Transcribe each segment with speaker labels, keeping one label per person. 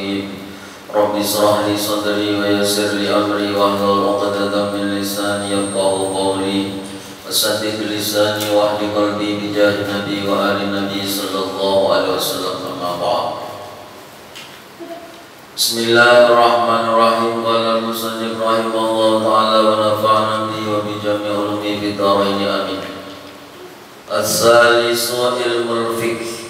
Speaker 1: Hakim. Rabbi shrah li sadri wa yassir li amri wahlul 'uqdatam min lisani yafqahu qawli. Wasaddid lisani wahdi qalbi bi jahi nabi wa ali nabi sallallahu alaihi wasallam. Amma ba'd. Bismillahirrahmanirrahim. Qala al-musannif rahimahullahu ta'ala wa nafa'ana bihi wa bi jami'i ulumi fid dharain amin. As-salisu ilmul fiqh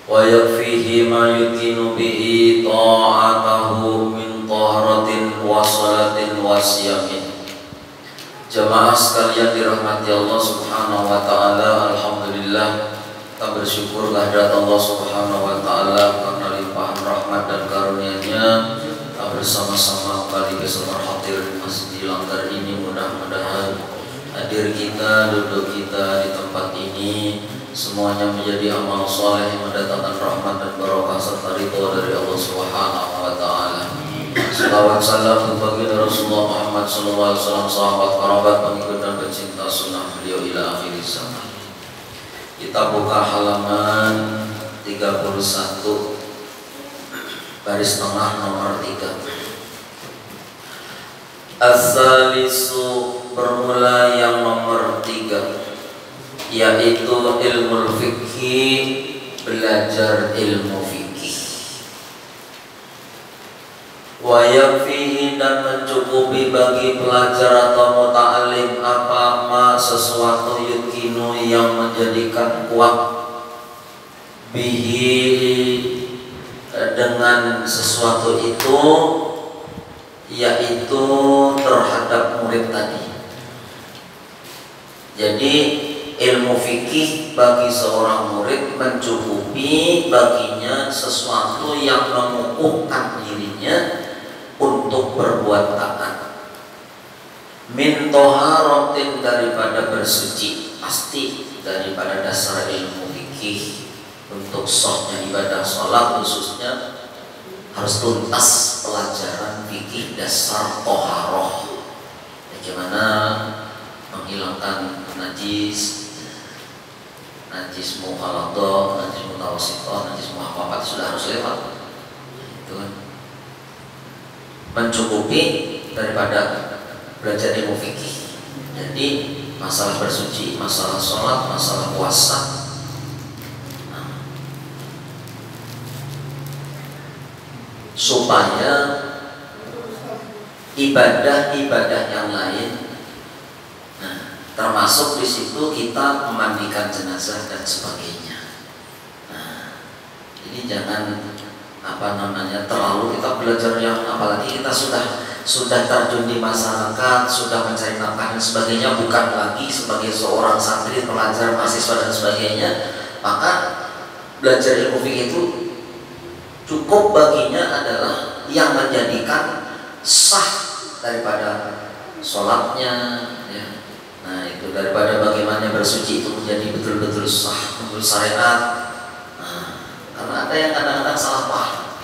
Speaker 1: wa yakfihi ma yukinu bihi ta'atahu min taharatin wa salatin wa siyamin. Jamaah sekalian dirahmati Allah Subhanahu wa taala, alhamdulillah kita bersyukur kehadirat Allah Subhanahu wa taala karena limpahan rahmat dan karunia-Nya kita bersama-sama kembali bersama hadir di Masjid Langgar ini. Mudah-mudahan hadir kita, duduk kita di tempat ini semuanya menjadi amal soleh yang mendatangkan rahmat dan barokah serta ridho dari Allah Subhanahu wa taala. Salawat salam bagi Rasulullah Muhammad sallallahu alaihi wasallam, sahabat, kerabat, pengikut dan pecinta sunnah beliau ila akhir zaman. Kita buka halaman 31 baris tengah nomor 3. As-salisu bermula yang nomor 3, yaitu ilmu fikih, belajar ilmu fikih. Wa yakfihi dan mencukupi bagi pelajar atau muta'alim apa sesuatu yukinu yang menjadikan kuat bihi dengan sesuatu itu, yaitu terhadap murid tadi. Jadi ilmu fikih bagi seorang murid mencukupi baginya sesuatu yang mengukuhkan dirinya untuk berbuat taat. Min toharotin, daripada bersuci, pasti daripada dasar ilmu fikih untuk sahnya ibadah sholat khususnya harus tuntas pelajaran fikih dasar toharoh. Bagaimana menghilangkan najis, najis mukhalathah, najis mutawasithah, najis muhaqqaqah, sudah harus lewat. Itu kan mencukupi daripada belajar ilmu fikih. Jadi masalah bersuci, masalah sholat, masalah puasa, supaya ibadah-ibadah yang lain, termasuk di situ kita memandikan jenazah dan sebagainya. Jadi jangan terlalu kita belajar yang, apalagi kita sudah terjun di masyarakat, sudah mencari nafkah dan sebagainya, bukan lagi sebagai seorang santri, pelajar, mahasiswa dan sebagainya. Maka belajar ilmu fikih itu cukup baginya adalah yang menjadikan sah daripada sholatnya, ya. Nah itu daripada bagaimana bersuci itu menjadi betul-betul sah menurut syariat. Karena ada yang kadang-kadang salah paham.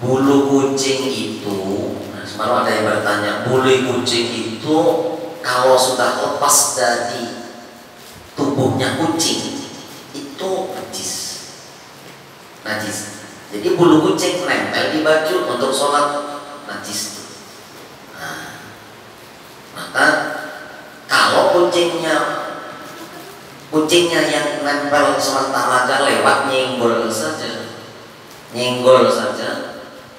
Speaker 1: Bulu kucing itu, semalam ada yang bertanya, bulu kucing itu kalau sudah lepas dari tubuhnya kucing itu najis. Jadi bulu kucing nempel di baju untuk sholat, najis. Maka kalau kucingnya yang nempel sementara aja lewat, nyenggol saja,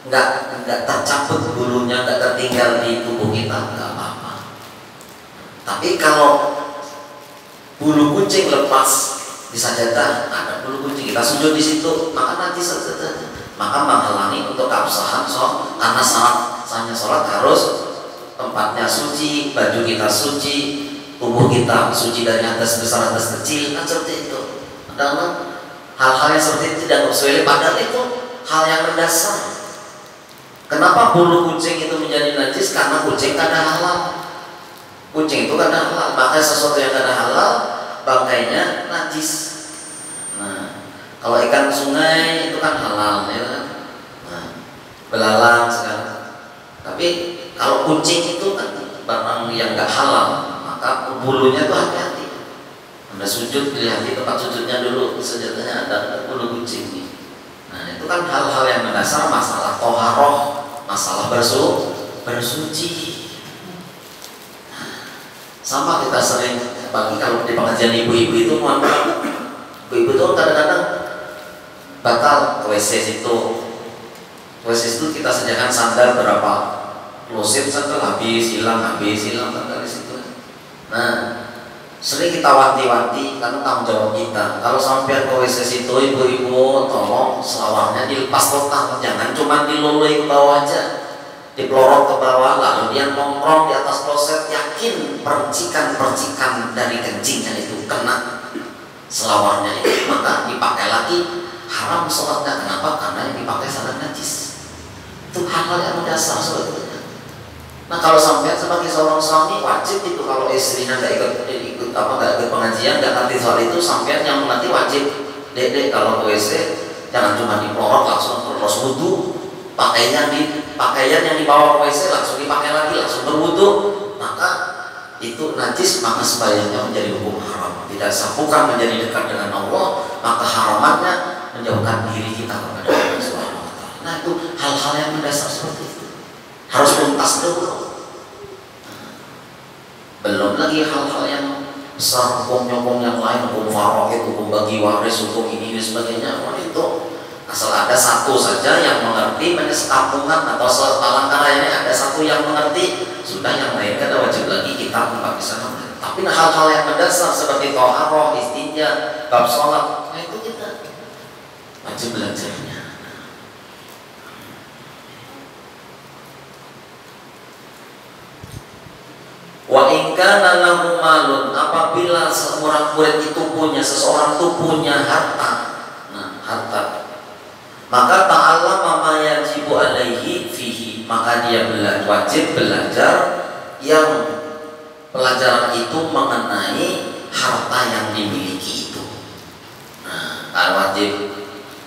Speaker 1: nggak tercabut bulunya, nggak tertinggal di tubuh kita, nggak apa-apa. Tapi kalau bulu kucing lepas di sajadah, ada bulu kucing, kita sujud di situ, maka nanti saja, maka menghalangi untuk keabsahan sholat. Karena sahnya sholat harus tempatnya suci, baju kita suci, tubuh kita suci dari atas besar atas kecil, kan seperti itu. Padahal hal-hal yang seperti itu tidak sepele, padahal itu hal yang mendasar. Kenapa bulu kucing itu menjadi najis? Karena kucing kada halal. Kucing itu kada halal, maka sesuatu yang kada halal bangkainya najis. Nah, kalau ikan sungai itu kan halal, ya kan? Nah, belalang sekarang. Tapi kalau kucing itu kan barang yang nggak halal, maka bulunya tuh hati-hati. Anda sujud, lihat di tempat sujudnya dulu, sejatinya ada bulu kucing. Nah itu kan hal-hal yang mendasar, masalah toharoh, masalah bersuci. Sama kita sering bagi kalau di pengajian ibu-ibu itu, ibu-ibu itu kadang-kadang batal ke WC situ. WC itu kita sediakan sandal berapa, kloset sandal habis, hilang sandal di situ. Nah, sering kita wanti-wanti karena tanggung jawab kita. Kalau sampai ke WC situ, ibu-ibu tolong selawarnya dilepas total, jangan cuma dilului ke bawah aja, dipelorot ke bawah, lalu dia nongkrong di atas kloset. Yakin percikan-percikan dari kencingnya itu kena selawarnya itu, maka dipakai lagi, haram sholatnya. Kenapa? Karena yang dipakai sangat najis. Itu hal-hal yang mendasar sebetulnya. Nah, kalau sampai sebagai seorang suami wajib itu, kalau istrinya nggak ikut pengajian, nggak ngerti soal itu, sampai yang mengerti wajib, dek kalau ke WC jangan cuma dipelorot langsung terus wudu, pakaian yang dibawa ke WC langsung dipakai lagi, langsung berwudu, maka itu najis, maka sebaliknya menjadi hukum haram. Tidak bukan menjadi dekat dengan Allah, maka haramannya menjauhkan diri kita kepada Allah Subhanahu wa Ta'ala. Nah, itu hal-hal yang mendasar seperti itu harus tuntas dulu. Belum lagi hal-hal yang besar, hukum-hukum yang lain, hukum faraid, hukum bagi waris, hukum ini dan sebagainya. Itu asal ada satu saja yang mengerti, sekampungan atau sealangkara ini ada satu yang mengerti, sudah, yang lain kan wajib lagi kita membagi sana. Tapi hal-hal yang mendasar seperti thaharah, istinja, bab sholat, nah itu kita wajib belajarnya. Wa in kana lahu malun, apabila seorang murid itu seseorang itu punya harta, harta, maka ta'allama ma yajibu alaihi fihi, maka dia wajib belajar yang pelajaran itu mengenai harta yang dimiliki itu. Wajib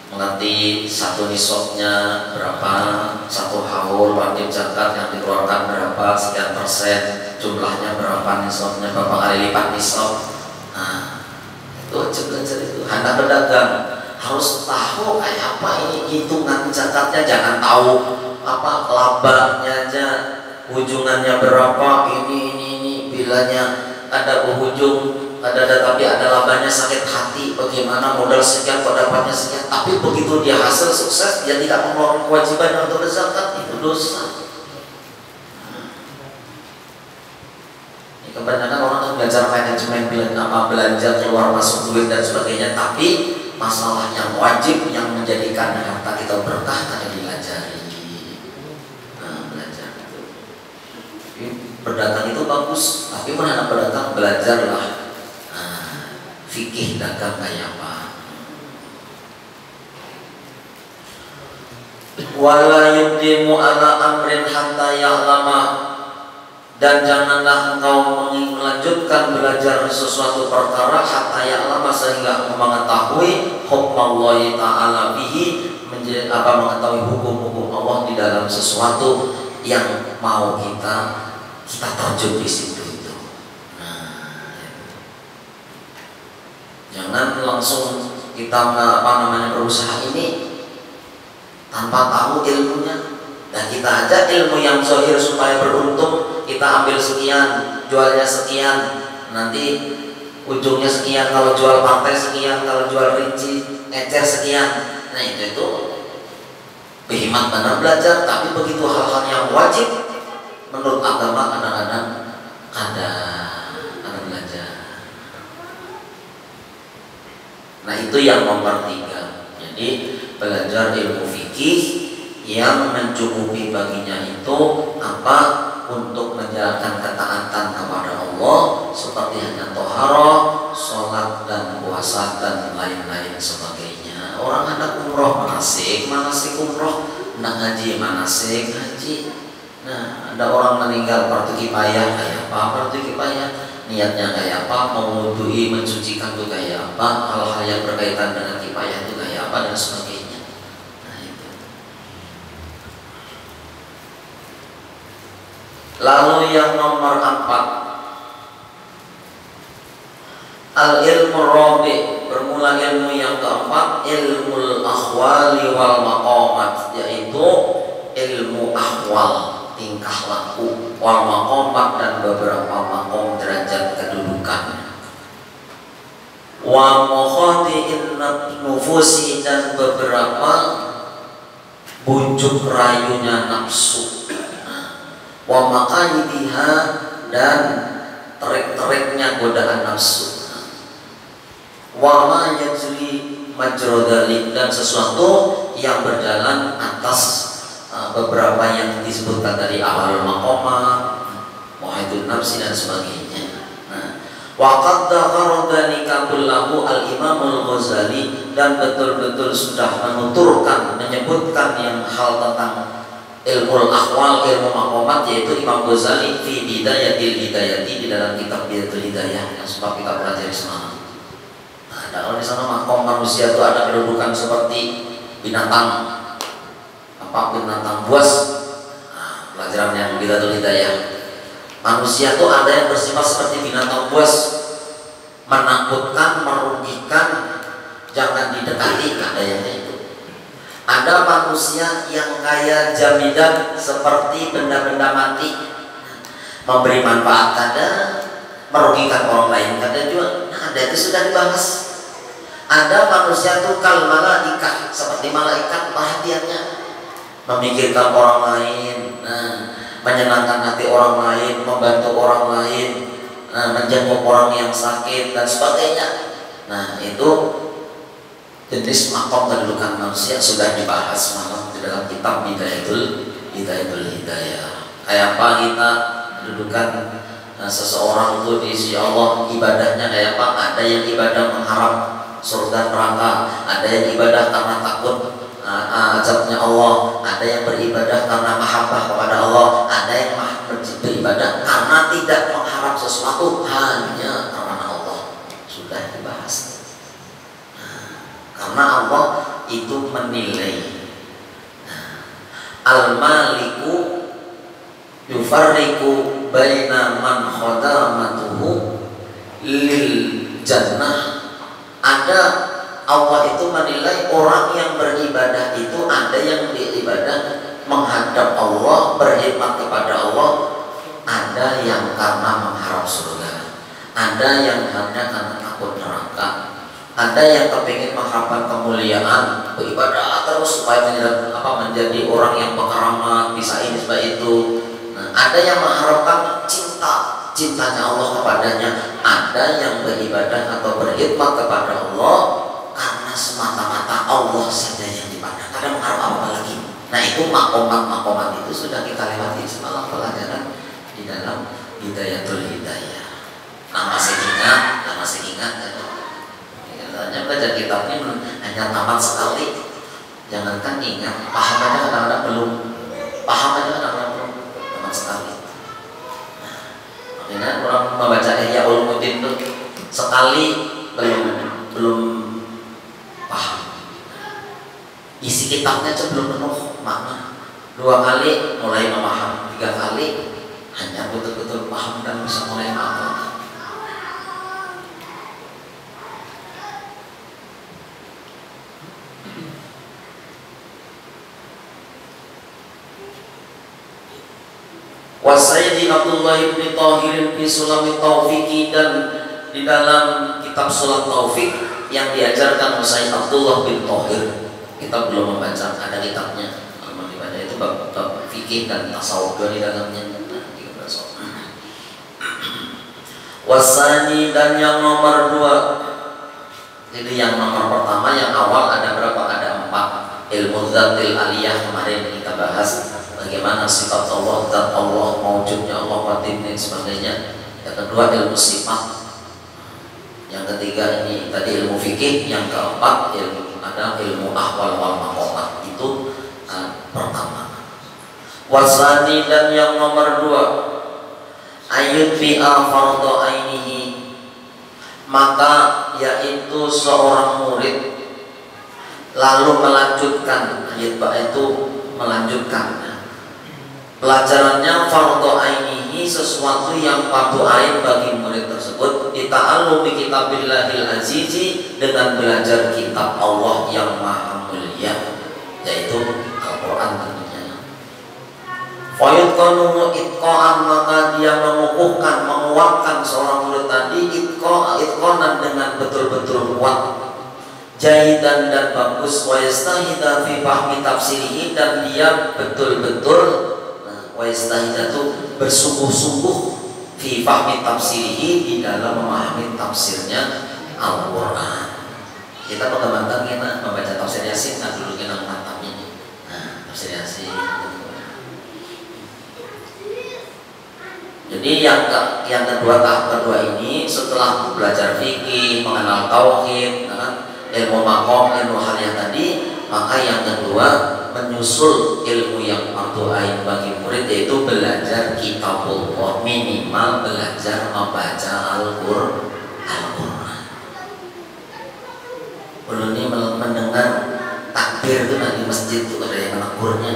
Speaker 1: mengerti satu nisabnya berapa, satu haul wajib zakat yang dikeluarkan berapa, sekian persen, jumlahnya berapa, nisabnya berapa kali lipat nisab. Itu wajib belajar itu. Anda pedagang harus tahu kayak apa ini hitungan zakatnya, jangan tahu labanya aja, ujungannya berapa, ini bilanya ada berujung, ada tapi ada labanya, sakit hati, bagaimana modal sekian kok dapatnya sekian, tapi begitu dia hasil sukses dia tidak mengeluarkan kewajiban untuk zakat, itu dosa. Kebanyakan orang kan belajar manajemen belanja, keluar masuk duit dan sebagainya, tapi masalah yang wajib yang menjadikan harta kita berkah tidak dilajari. Belajar itu. Berdagang itu bagus, tapi mana berdagang, belajarlah fikih dagang kayak apa. Wala yudimu ala amrin hatta ya'lama, dan janganlah engkau melanjutkan belajar sesuatu perkara hatta ya'lama, sehingga mengetahui hukmallahi ta'ala bihi, mengetahui hukum-hukum Allah di dalam sesuatu yang mau kita terjun di situ. Jangan langsung kita berusaha ini tanpa tahu ilmunya, dan kita aja ilmu yang zahir supaya beruntung, kita ambil sekian, jualnya sekian, nanti ujungnya sekian, kalau jual partai sekian, kalau jual rinci ecer sekian. Nah itu berhemat benar belajar, tapi begitu hal-hal yang wajib menurut agama kadang-kadang ada belajar. Nah itu yang nomor 3. Jadi belajar ilmu fikih yang mencukupi baginya itu untuk menjalankan ketaatan kepada Allah, seperti hanya toharoh, sholat dan puasa dan lain-lain sebagainya. Orang ada umroh manasik umroh, hendak ngaji manasik ngaji. Nah ada orang meninggal fardu kifayah, kayak apa fardu kifayah, niatnya kayak apa, mewudhui, mensucikan itu kayak apa, hal-hal yang berkaitan dengan kifayah itu kayak apa dan sebagainya. Nah itu. Lalu yang nomor 4, al ilmu rabi, bermula pula ilmu yang keempat, ilmu ahwali wal maqamat, yaitu ilmu ahwal, tingkah laku, wal maqamat, dan beberapa maqam derajat kedudukan, wa mukhati'in nufusi, dan beberapa bujuk rayunya nafsu, wa maqayidiha, dan terik-teriknya godaan nafsu, wa ma yajri majrodalik, dan sesuatu yang berjalan atas beberapa yang disebutkan tadi, awal maqamat, muhaidun nafsi, dan sebagainya. Wa qad dzakara dzalika kullahu al-Imam al-Ghazali, dan betul-betul sudah menuturkan, menyebutkan yang hal tentang ilmu ahwal, ilmu maqamat, yaitu Imam Ghazali fi Bidayatil Hidayati, di dalam kitab Bidayatul Hidayah yang sempat kita pelajari semalam. Kalau di sana maqam manusia itu ada kedudukan seperti binatang, binatang buas. Pelajaran yang Bidayatul Hidayah, manusia itu ada yang bersifat seperti binatang buas, menakutkan, merugikan, jangan didekati, ada yang itu. Ada manusia yang kaya jamidan, seperti benda-benda mati, memberi manfaat kada, merugikan orang lain kada juga. Ada itu sudah dibahas. Ada manusia itu kal malaikah, seperti malaikat, perhatiannya memikirkan orang lain, menyenangkan hati orang lain, membantu orang lain, menjenguk orang yang sakit, dan sebagainya. Itu jenis maqam kedudukan manusia sudah dibahas malam di dalam kitab Bidayatul Hidayah. Kayak apa kita kedudukan seseorang itu di sisi Allah, ibadahnya kayak apa? Ada yang ibadah mengharap surga neraka, ada yang ibadah karena takut azabnya Allah, ada yang beribadah karena mahabbah kepada Allah, ada yang beribadah karena tidak mengharap sesuatu, hanya karena Allah. Sudah dibahas. Karena Allah itu menilai. Al-Maliku yufarriqu baina man khadamatuhu lil jannah. Ada, Allah itu menilai orang yang beribadah itu, ada yang beribadah menghadap Allah, berkhidmat kepada Allah, ada yang karena mengharap surga, ada yang hanya karena takut neraka, ada yang kepingin mengharapkan kemuliaan, beribadah terus supaya menjadi orang yang berkeramat, bisa ini, bisa itu. Ada yang mengharapkan cintanya Allah kepadanya, ada yang beribadah atau berkhidmat kepada Allah karena semata-mata Allah saja yang dipandang, kadang mengharap apa lagi. Itu maqamat itu sudah kita lewati semalam pelajaran di dalam Bidayatul Hidayah. Masih ingat hanya belajar kitab ini hanya tamat sekali, jangankan ingat, paham aja kadang-kadang belum, tamat sekali. Makanya orang membaca Ihya Ulumuddin itu sekali belum paham, isi kitabnya aja belum penuh makna. 2 kali mulai memaham, 3 kali hanya betul-betul paham dan bisa mulai mengamalkan. Wasayyidi Abdullah ibn Tahir fi Sulam Taufiqi, dan di dalam kitab Sulam Taufik yang diajarkan Sayyid Abdullah bin Tahir, kita belum membaca, ada kitabnya. Kalau dibaca itu bab fikih dan tasawuf di dalamnya. Wasani, dan yang nomor 2. Jadi yang nomor pertama, yang awal ada berapa? Ada 4. Ilmu Dzatil Aliyah kemarin kita bahas. Bagaimana sifat Allah, zat Allah, maujudnya Allah, batin dan sebagainya. Yang kedua ilmu sifat. Yang ketiga ini tadi ilmu fikih. Yang keempat ada ilmu ahwal wal maqamat. Itu pertama. Wasani, dan yang nomor 2, ayutbi'a fardhu ainihi, maka yaitu seorang murid lalu melanjutkan, ayutba itu melanjutkan pelajarannya fardhu ainihi ini sesuatu yang fardu ain bagi murid tersebut, dita'allumi kitabillahil azizi, dengan belajar kitab Allah yang maha mulia, yaitu Al-Quran tentunya. Fayutqanu itqa'an, maka dia mengukuhkan, menguatkan seorang murid tadi itqanan dengan betul-betul kuat, jaidan dan bagus, wa yastahida fi fahmi tafsirihi, dan dia betul-betul wa yastahida itu bersungguh-sungguh fi fahmi tafsirihi, di dalam memahami tafsirnya Al-Quran. Kita mengembangkan kita membaca tafsir Yasin, nah dulu kita mantap ini. Nah, tafsir Yasin. Jadi yang kedua, tahap kedua ini setelah belajar fikih, mengenal tauhid, ilmu makom, ilmu haliyah tadi, maka yang kedua menyusul ilmu yang fardu ain bagi murid, yaitu belajar kitabullah, minimal belajar membaca Al-Quran. Belum ini mendengar takbir itu di masjid itu ada yang menegurnya.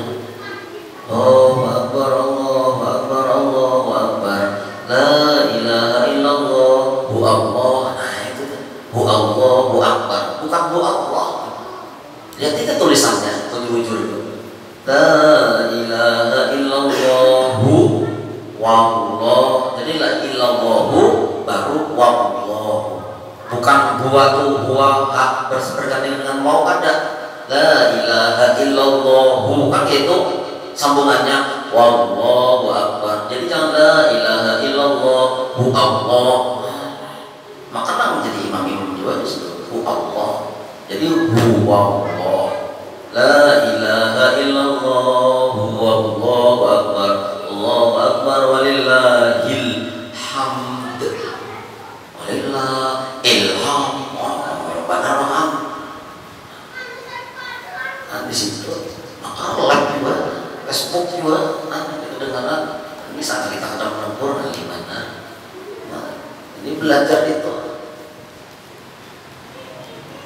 Speaker 1: Allahu Akbar, Allahu Akbar, Allahu Akbar, la ilaha illallah, hu Allah. Nah itu hu Allah, hu Akbar, bukan hu Allah. Lihat itu tulisannya, jujur itu. La ilaha illallah, hu wallah. Jadi la illallahu baru wallahu. Bukan huwa tu huwa hak bergandengan dengan mau, ada. La ilaha illallah, kan itu sambungannya wallahu akbar. Jadi jangan la ilaha illallah hu Allah. Maka menjadi imam juga di situ hu Allah. Jadi hu Allah. La ilaha illallah hu Allahu akbar. Allahu akbar walillahil hamd. Walillah ilham. Rabbana di situ. Maka live juga, Facebook juga, kedengaran. Ini saat kita kadang menegur di mana. Nah, ini belajar itu,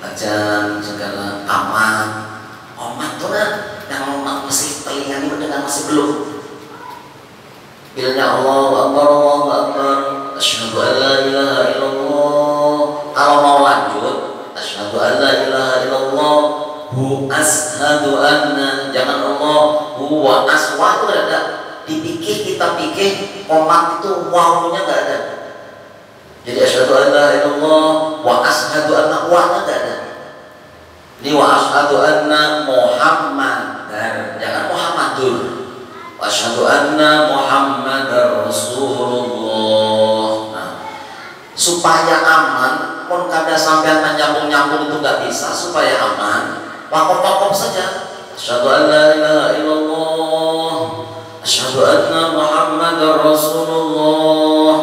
Speaker 1: belajar segala aman, tuh yang masih telinga ini mendengar masih belum. Bilanya Allahu Akbar, Allahu Akbar, asyhadu an la ilaha illallah. Kalau mau lanjut, asyhadu an la ilaha illallah. Hu ashadu anna, jangan Allah huwa aswa itu ada. Dipikir, kita pikir komat itu wawunya nggak ada. Jadi asyhadu an la illallah wa ashadu anna wa nggak ada. Ini wa ashadu anna Muhammadar, jangan Muhammadur. Wa ashadu anna Muhammadar Rasulullah. Nah, supaya aman, pun kada sampai nyambung-nyambung itu nggak bisa. Supaya aman, wakaf saja. Asyhadu an la ilaha illallah, asyhadu anna Muhammadar Rasulullah,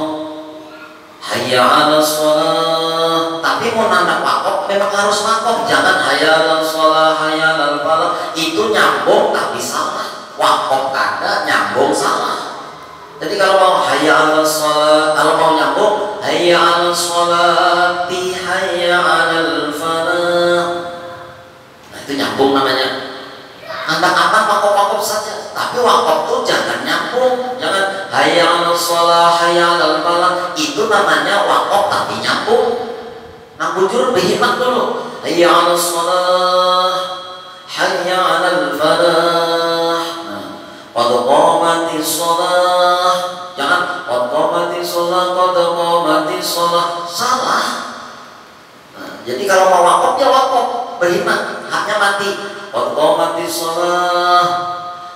Speaker 1: hayya 'alas shalah. Tapi mau nanda wakaf memang harus wakaf, jangan hayya 'alas shalah, hayya 'alal falah. Itu nyambung tapi salah. Wakaf kada nyambung salah. Jadi kalau mau hayya 'alas shalah, kalau mau nyambung hayya 'alas sholati, hayya 'alal falah. Itu nyambung namanya. Anda aman wakaf saja, tapi wakaf itu jangan nyambung, jangan hayya 'alas shalah, hayya 'alal falah. Itu namanya wakaf tapi nyambung. Nah, bujur berhikmat dulu. Hayya 'alas shalah, hayya 'alal falah. Nah, qad qamatis shalah. Jangan qad qamatis shalah, qad qamatis shalah. Salah. Nah, jadi kalau mau wakaf ya wakaf, berhikmat, haknya mati. Qad qamatis shalah,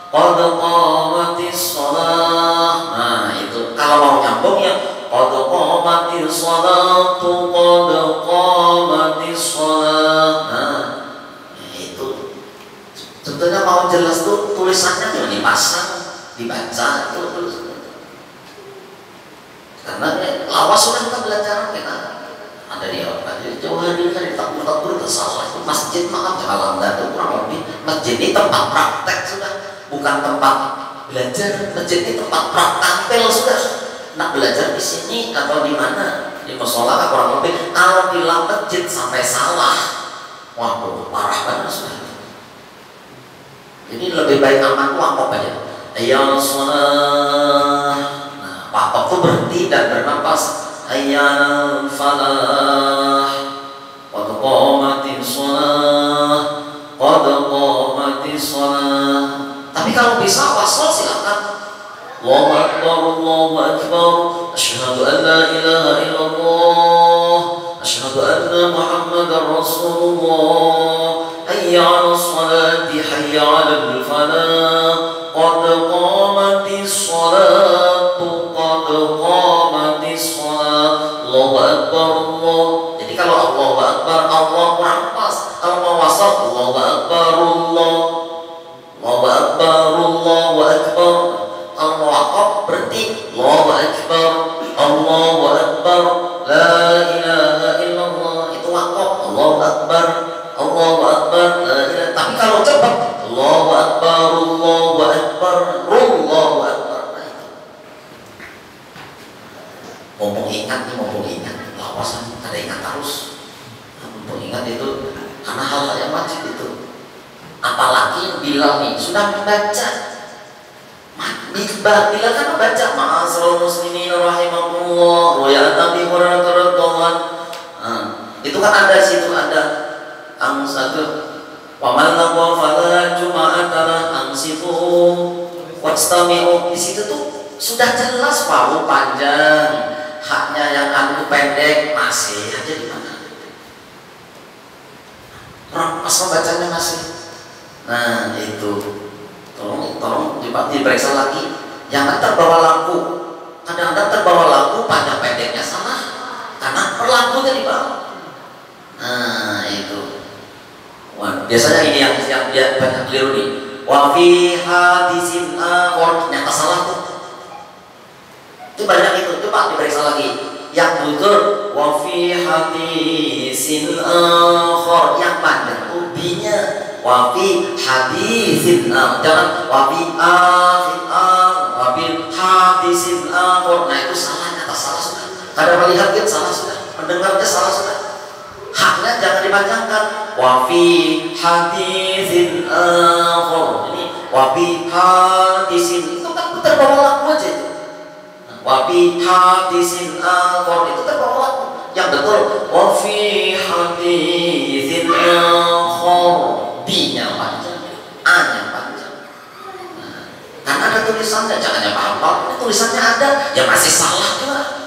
Speaker 1: qad qamatis shalah. Nah, itu kalau mau nyambung ya qad qamatis shalatu, qad qamatis shalah. Nah, itu sebetulnya mau jelas tuh tulisannya tuh dipasang, dibaca itu tulisannya. Karena lawas sudah kita belajar kita. Ada di jauh hari dari takbir itu salah. Itu masjid makam jalan itu kurang lebih. Masjid ini tempat praktek sudah, bukan tempat belajar. Masjid ini tempat praktek sudah. Nak belajar di sini atau di mana? Di musola kurang lebih. Kalau bilang masjid sampai salah, waduh parah banget sudah. Jadi lebih baik aman wakaf aja. Ya sholat. Nah, Wakaf itu berhenti dan bernapas. Hayyal falah, qad qamatis shalah, qad qamatis shalah. Tapi kalau bisa wasal silakan. Allahu akbar, Allahu akbar, asyhadu an la ilaha illallah, asyhadu anna Muhammadar Rasulullah, hayya 'alas shalati, hayya 'alal falah, qad qamatis shalatu, qad qamatis shalah. Allahu akbar, Allah. Jadi kalau Allahu akbar, Allah rampas. Kalau mau wasal, Allahu akbar, Allah, Allahu akbar, Allahu akbar. Kalau mau wakaf berarti Allahu akbar, Allahu akbar, la ilaha illallah. Itu wakaf. Allahu akbar, Allahu akbar, la ilaha. Tapi kalau cepat Allahu akbar, Allahu akbar, Allahu akbar. Nah, itu. Mumpung ingat nih, mumpung ingat. Lawasan ada ingat terus. Mumpung ingat itu karena hal-hal yang wajib itu. Apalagi Bilal nih sudah membaca. Bilal kan membaca ma'asral muslimin rahimahullah, riwayat Nabi Hurairah radhiyallahu. Itu kan ada situ ada satu waman lahu fala juma'atana angsitu wastami'u. Di situ tuh sudah jelas paru panjang, haknya yang anu pendek, masih aja di mana? Orang asal bacanya masih. Nah itu tolong diperiksa lagi. Jangan terbawa lampu. Kadang-kadang terbawa lampu panjang pendeknya salah karena perlaku tadi bang. Nah itu. Wah, biasanya ini yang dia banyak keliru nih. Wa fi hadisin akhar, ternyata salah tuh. Itu banyak itu. Coba diperiksa lagi. Yang betul wa fi hadisin akhar, yang panjang tuh B-nya. Wa fi hadisin jangan wa fi wa fi hadisin akhar. Nah itu salah, nyata salah sudah. Kadang melihat kan salah sudah, mendengarnya salah sudah. Haknya jangan dipanjangkan. Wa fi hadisin akhar. Ini wa fi hadisin itu kan terbawa laku aja itu. Wa fi hadisin akhar itu terbawa laku. Yang betul wa fi hadisin akhar. D-nya panjang, A-nya panjang. Karena ada tulisannya, jangan yang apa-apa. Ini tulisannya ada, ya masih salah juga.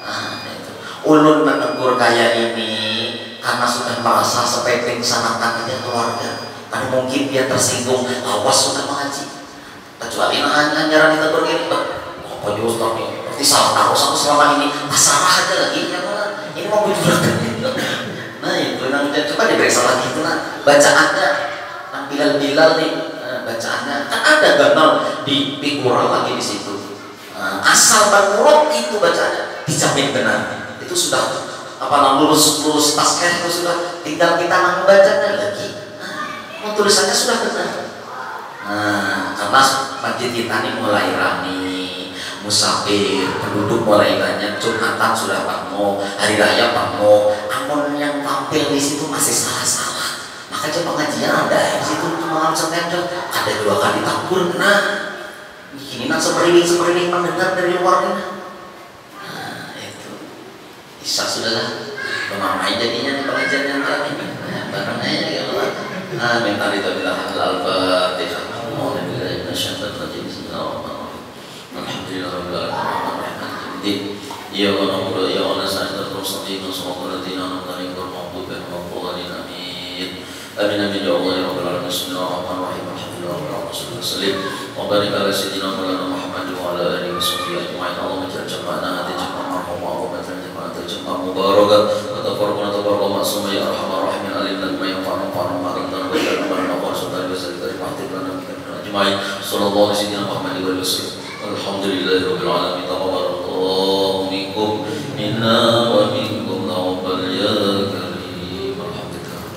Speaker 1: Nah, itu. Ulun menegur kayak ini karena sudah merasa sepeping sanatan dia keluarga. Karena mungkin dia tersinggung, awas sudah mengaji. Kecuali hanya nyaran kita begini, apa juga Ustaz nih? Berarti salah taruh aku selama ini, masalah aja lagi. Ya, ini mau bujurakan. Nah itu, coba diperiksa lagi itu nah bacaannya, nah Bilal nih bacaannya kan ada gagal di Qur'an lagi di situ. Asal bangurat itu bacaannya dijamin benar. Itu sudah lulus tasken itu sudah, tinggal kita membacanya lagi. Tulisannya sudah benar. Karena masjid kita ini mulai ramai, musafir, penduduk mulai banyak, Jumatan sudah penuh, hari raya penuh. Amun yang tampil di situ masih salah-salah, makanya pengajian ada di situ malam Senin ada 2 kali takbir. Nah, ini semeriling mendengar dari luar ini. Nah, itu bisa sudahlah, memamai jadinya di pengajian yang kali ini. Barang aja ya Allah. Minta ditobilah al-Fatihah. Ya Allah, ya Allah, saya terus di semoga nanti nanti bermakbul dan makbulin amin. Amin amin ya Allah ya Rabbal alamin. Bismillahirrahmanirrahim. Alhamdulillah wassalatu wa barik ala sayyidina Muhammad wa ala alihi washabbihi ajma'in. Allahumma jama'na hadi jama'an marhumah wa jama'an jama'an mubarakah wa tafarraqna ma'suma ya arhamar rahimin alim ma yanfa'una wa alimna wa ja'alna wa sallallahu alaihi wa sallam ajma'in. Sallallahu alaihi Muhammad wa sallam. Alhamdulillahirabbil alamin. Tabarakallahu minkum minna wa minkum taqabbal ya karim. Alhamdulillah.